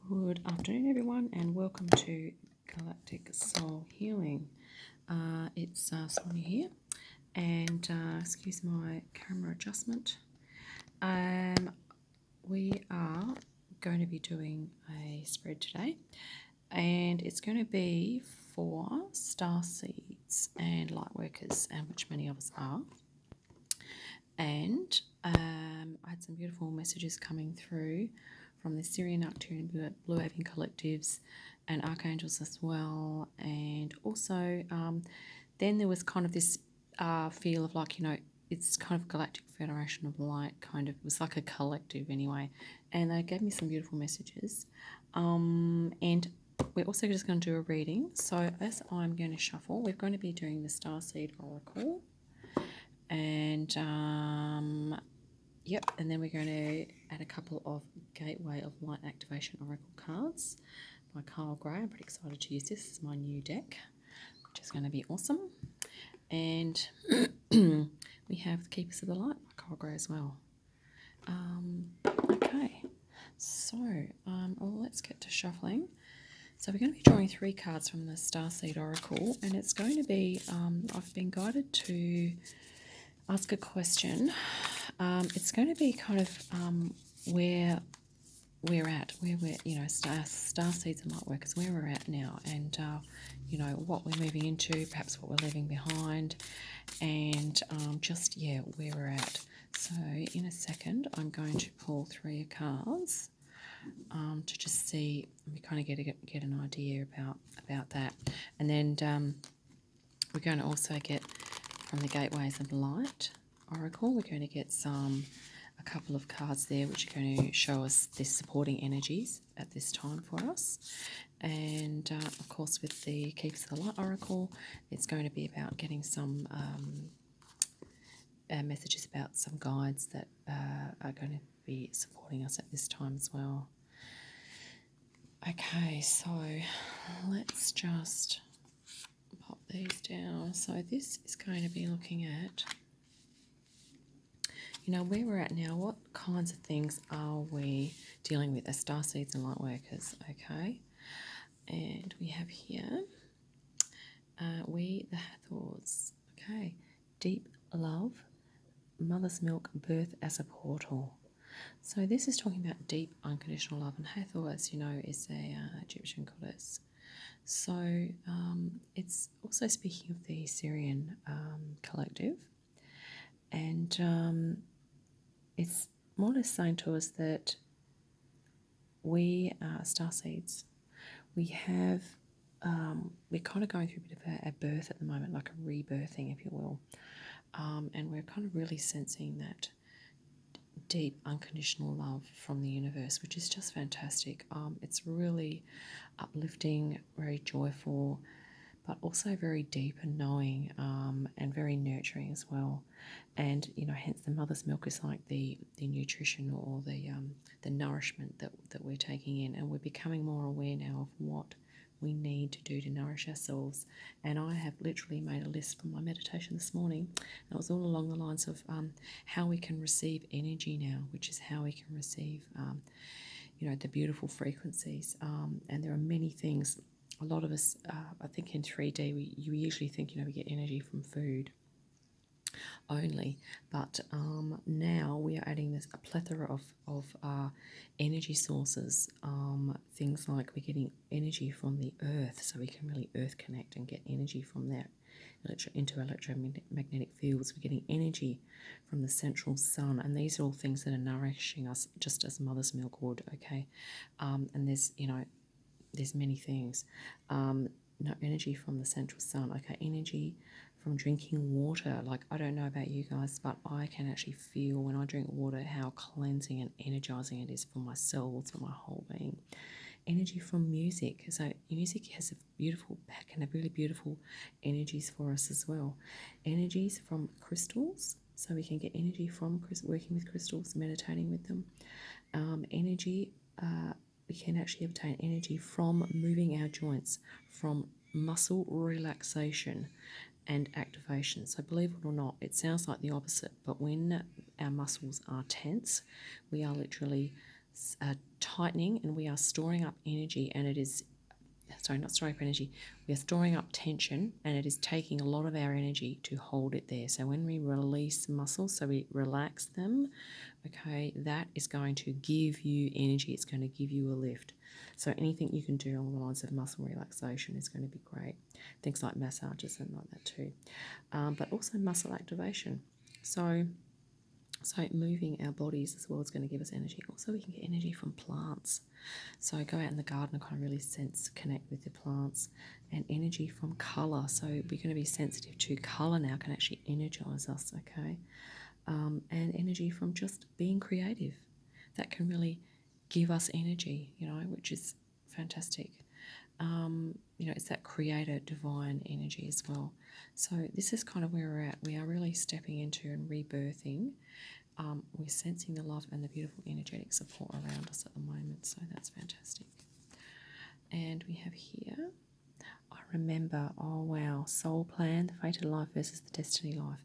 Good afternoon, everyone, and welcome to Galactic Soul Healing. It's Sonia here, and excuse my camera adjustment. We are going to be doing a spread today, and it's going to be for Starseeds and Lightworkers, and which many of us are. And I had some beautiful messages coming through from the Syrian, Arcturian, Blue Avian collectives and archangels as well. And also, then there was kind of this feel of like, it's kind of Galactic Federation of Light, kind of. It was like a collective anyway. And they gave me some beautiful messages. And we're also just going to do a reading. So as I'm going to shuffle, we're going to be doing the Starseed Oracle. And and then we're going to add a couple of Gateway of Light Activation Oracle cards by Carl Gray. I'm pretty excited to use this. This is my new deck, which is going to be awesome. And we have the Keepers of the Light by Carl Gray as well. Okay, so let's get to shuffling. So we're going to be drawing 3 cards from the Starseed Oracle, and it's going to be, I've been guided to ask a question. It's going to be kind of where we're at, where we're, Starseeds and Lightworkers, where we're at now, and, what we're moving into, perhaps what we're leaving behind, and where we're at. So in a second, I'm going to pull 3 cards to just see, we kind of get an idea about that. And then we're going to also get from the Gateways of Light Oracle, we're going to get a couple of cards there which are going to show us the supporting energies at this time for us. And of course with the Keepers of the Light Oracle, it's going to be about getting some messages about some guides that are going to be supporting us at this time as well. Okay, so let's just pop these down. So this is going to be looking at, where we're at now. What kinds of things are we dealing with as Starseeds and Lightworkers? Okay, and we have here, we the Hathors. Okay, deep love, mother's milk, birth as a portal. So this is talking about deep unconditional love, and Hathor, as you know, is a Egyptian goddess. So it's also speaking of the Syrian collective, and it's more or less saying to us that we are Starseeds. We have, we're kind of going through a bit of a birth at the moment, like a rebirthing, if you will, and we're kind of really sensing that deep unconditional love from the universe, which is just fantastic. It's really uplifting, very joyful, but also very deep and knowing, and very nurturing as well. And hence the mother's milk is like the nutrition or the nourishment that we're taking in, and we're becoming more aware now of what we need to do to nourish ourselves. And I have literally made a list for my meditation this morning. It was all along the lines of how we can receive energy now, which is how we can receive the beautiful frequencies. And there are many things. A lot of us, I think in 3D, you usually think, we get energy from food only, but now we are adding a plethora of energy sources, things like we're getting energy from the earth, so we can really earth connect and get energy from that into electromagnetic fields. We're getting energy from the central sun, and these are all things that are nourishing us just as mother's milk would. Okay, and there's many things. Energy from the central sun. Okay, energy from drinking water. Like, I don't know about you guys, but I can actually feel when I drink water how cleansing and energizing it is for my cells, for my whole being. Energy from music. So music can have really beautiful energies for us as well. Energies from crystals. So we can get energy from working with crystals, meditating with them. We can actually obtain energy from moving our joints, from muscle relaxation and activation. So believe it or not, it sounds like the opposite, but when our muscles are tense, we are literally tightening, and we are storing up energy, and it is, sorry, not storing up energy, we are storing up tension, and it is taking a lot of our energy to hold it there. So when we release muscles, so we relax them, okay, that is going to give you energy. It's going to give you a lift. So anything you can do along the lines of muscle relaxation is going to be great. Things like massages and like that too. But also muscle activation. So moving our bodies as well is going to give us energy. Also, we can get energy from plants. So go out in the garden and kind of really connect with the plants, and energy from colour. So we're going to be sensitive to colour now, can actually energise us, okay? And energy from just being creative. That can really give us energy, which is fantastic. It's that creator divine energy as well. So this is kind of where we're at. We are really stepping into and rebirthing. We're sensing the love and the beautiful energetic support around us at the moment. So that's fantastic. And we have here, I remember, oh wow, soul plan, the fated life versus the destiny life.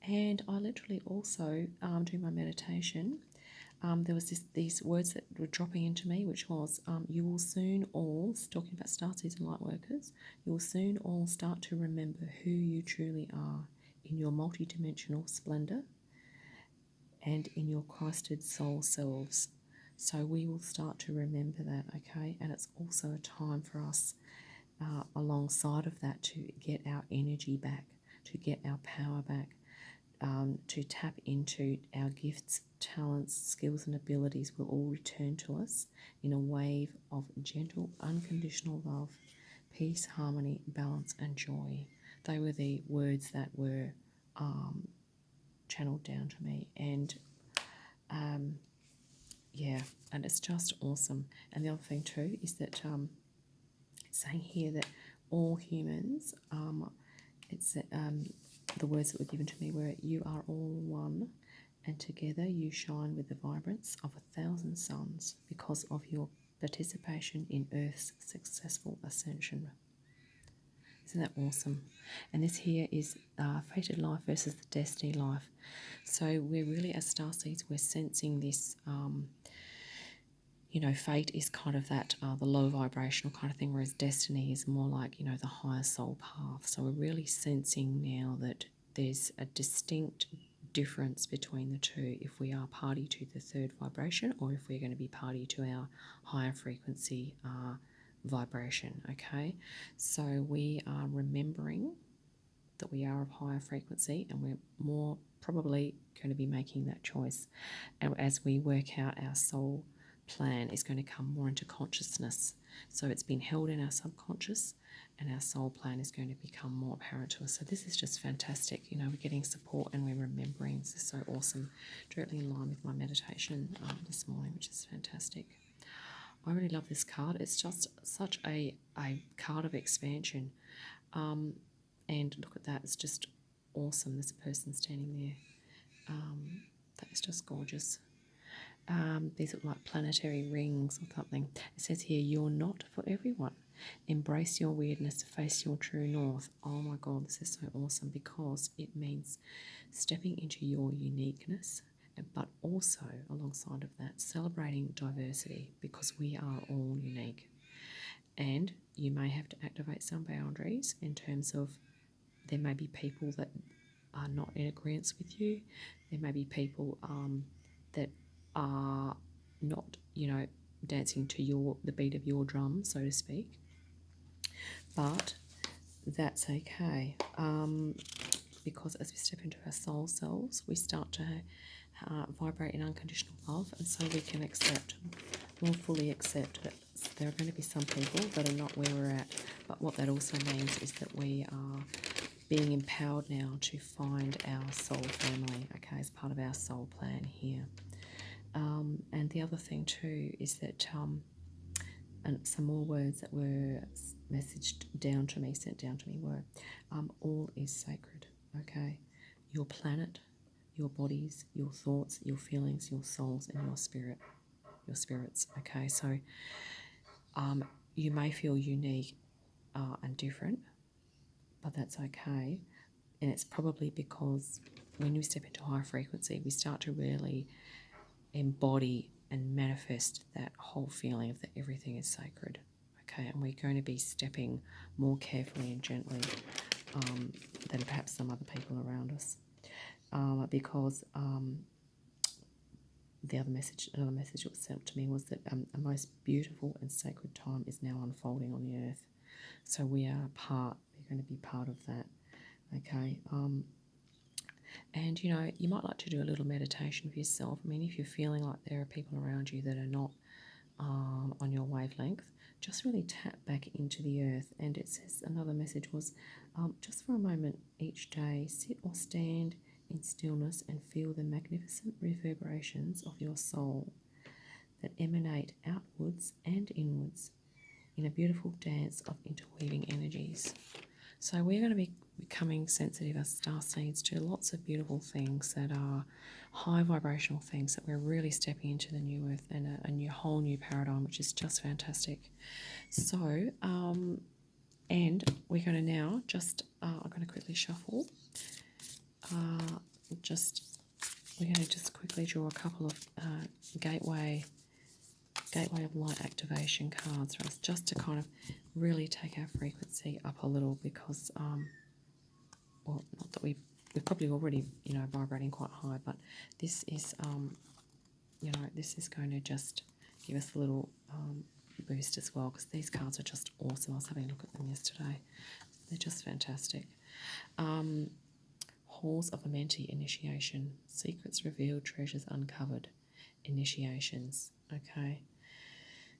And I literally also, during my meditation, there was these words that were dropping into me, which was, you will soon all, talking about Starseeds and Lightworkers, you will soon all start to remember who you truly are in your multidimensional splendour and in your Christed soul selves. So we will start to remember that, okay? And it's also a time for us, alongside of that, to get our energy back, to get our power back, to tap into our gifts, talents, skills and abilities will all return to us in a wave of gentle, unconditional love, peace, harmony, balance and joy. They were the words that were channeled down to me, and and it's just awesome. And the other thing too is that it's saying here that all humans, the words that were given to me were, you are all one, and together you shine with the vibrance of 1,000 suns because of your participation in Earth's successful ascension. Isn't that awesome? And this here is fated life versus the destiny life. So we're really, as starseeds, we're sensing this, fate is kind of that, the low vibrational kind of thing, whereas destiny is more like, the higher soul path. So we're really sensing now that there's a distinct difference between the two, if we are party to the third vibration or if we're going to be party to our higher frequency vibration, okay? So we are remembering that we are of higher frequency, and we're more probably going to be making that choice. And as we work out our soul plan, is going to come more into consciousness. So it's been held in our subconscious, and our soul plan is going to become more apparent to us. So this is just fantastic. We're getting support and we're remembering. This is so awesome. Directly in line with my meditation this morning, which is fantastic. I really love this card. It's just such a card of expansion. And look at that. It's just awesome. There's a person standing there. That is just gorgeous. These look like planetary rings or something. It says here, you're not for everyone. Embrace your weirdness, face your true north. Oh my God, this is so awesome, because it means stepping into your uniqueness, but also alongside of that, celebrating diversity, because we are all unique. And you may have to activate some boundaries in terms of, there may be people that are not in agreement with you. There may be people that are not, dancing to the beat of your drum, so to speak. But that's okay, because as we step into our soul selves, we start to vibrate in unconditional love, and so we can more fully accept that there are going to be some people that are not where we're at. But what that also means is that we are being empowered now to find our soul family, okay, as part of our soul plan here. And the other thing too is that, and some more words that were sent down to me were, all is sacred, okay? Your planet, your bodies, your thoughts, your feelings, your souls, and your spirits, okay? So you may feel unique and different, but that's okay. And it's probably because when we step into higher frequency, we start to really embody and manifest that whole feeling of that everything is sacred. Okay, and we're going to be stepping more carefully and gently than perhaps some other people around us, because another message that was sent to me was that a most beautiful and sacred time is now unfolding on the earth. So we're going to be part of that. Okay. And, you might like to do a little meditation for yourself. I mean, if you're feeling like there are people around you that are not on your wavelength, just really tap back into the earth. And it says, another message was, just for a moment each day, sit or stand in stillness and feel the magnificent reverberations of your soul that emanate outwards and inwards in a beautiful dance of interweaving energies. So we're going to be becoming sensitive as starseeds to lots of beautiful things that are high vibrational things, that we're really stepping into the new earth and a whole new paradigm, which is just fantastic. So, and we're going to now I'm going to quickly shuffle. We're going to just quickly draw a couple of Gateway of Light activation cards for us, just to kind of really take our frequency up a little, because well, not that we're probably already vibrating quite high, but this is this is going to just give us a little boost as well, because these cards are just awesome. I was having a look at them yesterday. They're just fantastic. Halls of Amenti initiation, secrets revealed, treasures uncovered, initiations. Okay.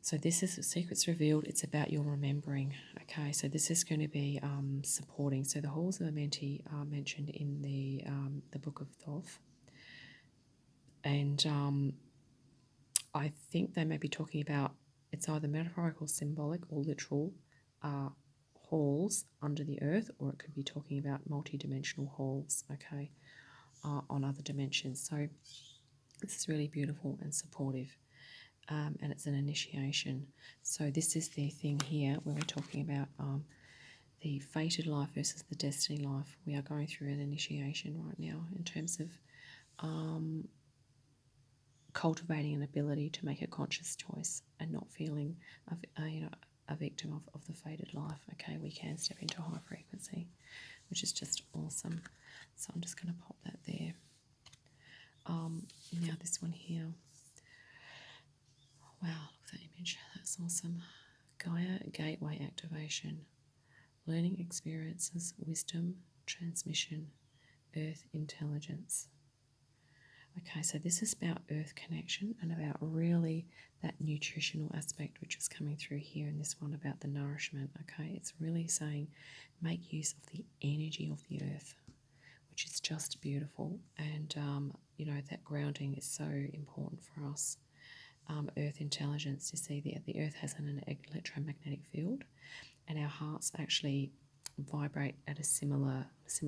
So this is Secrets Revealed. It's about your remembering. Okay, so this is going to be supporting. So the halls of Amenti are mentioned in the Book of Thoth, and I think they may be talking about, it's either metaphorical, symbolic, or literal halls under the earth, or it could be talking about multi-dimensional halls. Okay, on other dimensions. So this is really beautiful and supportive. And it's an initiation. So this is the thing here where we're talking about the fated life versus the destiny life. We are going through an initiation right now in terms of cultivating an ability to make a conscious choice and not feeling a victim of the fated life. Okay, we can step into high frequency, which is just awesome. So I'm just going to pop that there. Now this one here. Wow, look at that image. That's awesome. Gaia Gateway activation. Learning experiences, wisdom, transmission, earth intelligence. Okay, so this is about earth connection and about really that nutritional aspect, which is coming through here in this one about the nourishment. Okay, it's really saying make use of the energy of the earth, which is just beautiful. And, that grounding is so important for us. Earth intelligence, you see the earth has an electromagnetic field, and our hearts actually vibrate at a similar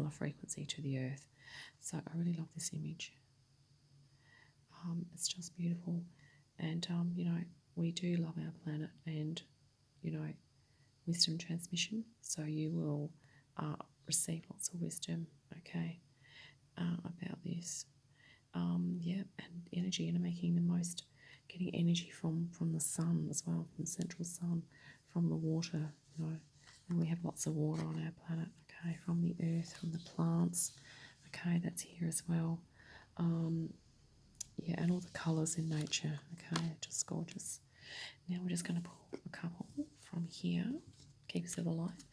frequency to the earth. So I really love this image. It's just beautiful, and we do love our planet, and wisdom transmission. So you will receive lots of wisdom, okay, about this. And energy, and making the most. Getting energy from the sun as well, from the central sun, from the water, and we have lots of water on our planet, okay, from the earth, from the plants, okay, that's here as well. And all the colours in nature, okay, just gorgeous. Now we're just going to pull a couple from here, Keepers of the Light,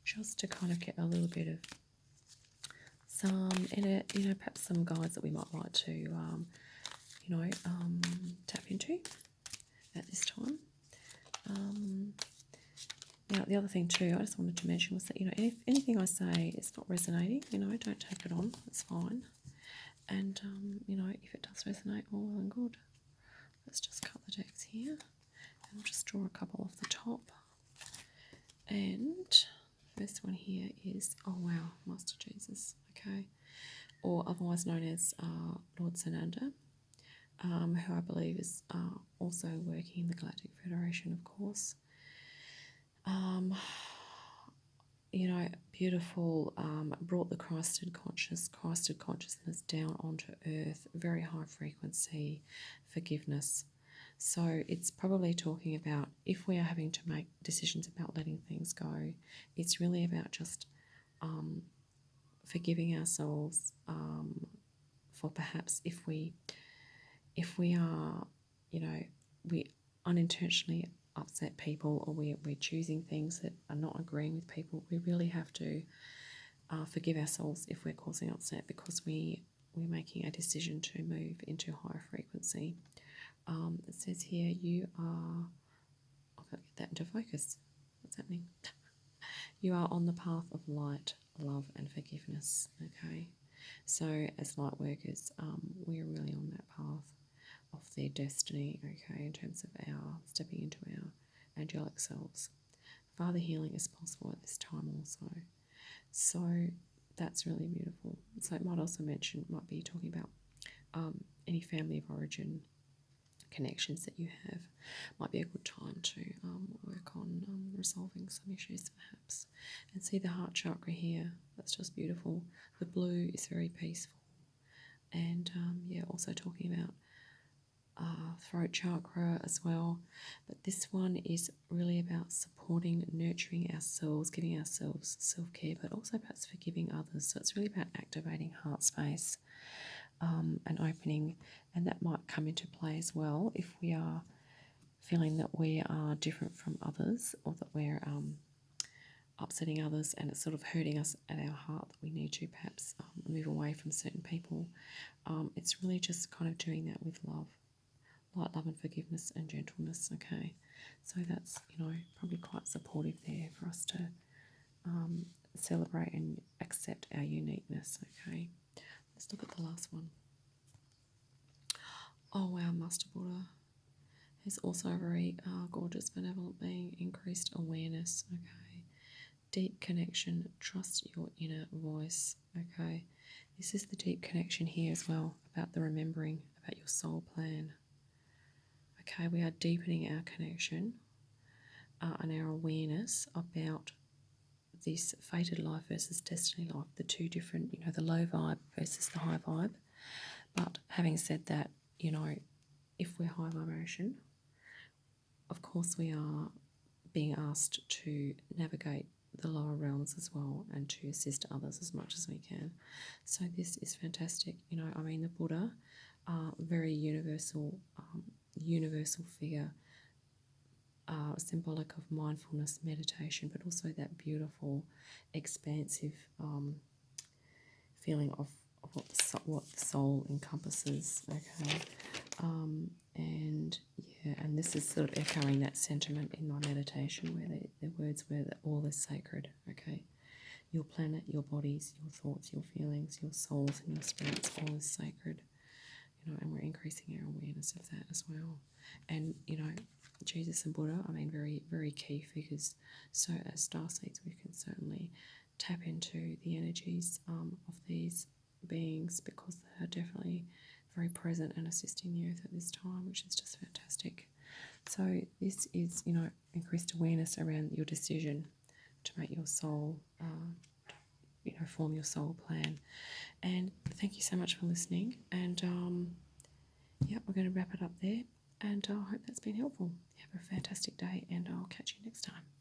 just to kind of get a little bit of some, perhaps some guides that we might like to tap into at this time. Now, the other thing too, I just wanted to mention was that, if anything I say is not resonating, don't take it on. It's fine. And, if it does resonate, all well and good. Let's just cut the decks here. And I'll just draw a couple off the top. And the first one here is, oh wow, Master Jesus, okay. Or otherwise known as Lord Sananda. Who I believe is also working in the Galactic Federation, of course. Beautiful, brought the Christed consciousness down onto earth, very high frequency, forgiveness, So it's probably talking about if we are having to make decisions about letting things go, it's really about just forgiving ourselves for perhaps if we are, we unintentionally upset people, or we're choosing things that are not agreeing with people, we really have to forgive ourselves if we're causing upset, because we're making a decision to move into higher frequency. It says here, you are, I've got to get that into focus. What's happening? You are on the path of light, love, and forgiveness. Okay, so as light workers, we're really on that path of their destiny. Okay, in terms of our stepping into our angelic selves. Father healing is possible at this time also. So that's really beautiful. So it might also might be talking about any family of origin connections that you have. Might be a good time to work on resolving some issues perhaps. And see the heart chakra here, that's just beautiful. The blue is very peaceful. And also talking about throat chakra as well. But this one is really about supporting, nurturing ourselves, giving ourselves self-care, but also perhaps forgiving others. So it's really about activating heart space and opening, and that might come into play as well if we are feeling that we are different from others, or that we're upsetting others and it's sort of hurting us at our heart, that we need to perhaps move away from certain people. It's really just kind of doing that with love. Light, love, and forgiveness and gentleness. Okay, so that's probably quite supportive there for us to celebrate and accept our uniqueness. Okay, let's look at the last one. Oh wow, Master Buddha is also a very gorgeous, benevolent being. Increased awareness. Okay, deep connection. Trust your inner voice. Okay, this is the deep connection here as well, about the remembering, about your soul plan. Okay, we are deepening our connection and our awareness about this fated life versus destiny life, the two different, the low vibe versus the high vibe. But having said that, if we're high vibration, of course we are being asked to navigate the lower realms as well and to assist others as much as we can. So this is fantastic. The Buddha, very universal figure, symbolic of mindfulness, meditation, but also that beautiful, expansive feeling of what the soul encompasses. Okay, and this is sort of echoing that sentiment in my meditation, where the words were that all is sacred. Okay, your planet, your bodies, your thoughts, your feelings, your souls, and your spirits, all is sacred. And we're increasing our awareness of that as well. And Jesus and Buddha, very, very key figures. So as starseeds, we can certainly tap into the energies of these beings, because they are definitely very present and assisting the earth at this time, which is just fantastic. So this is, increased awareness around your decision to make your soul, form your soul plan. And thank you so much for listening. And we're going to wrap it up there. And I hope that's been helpful. Have a fantastic day, and I'll catch you next time.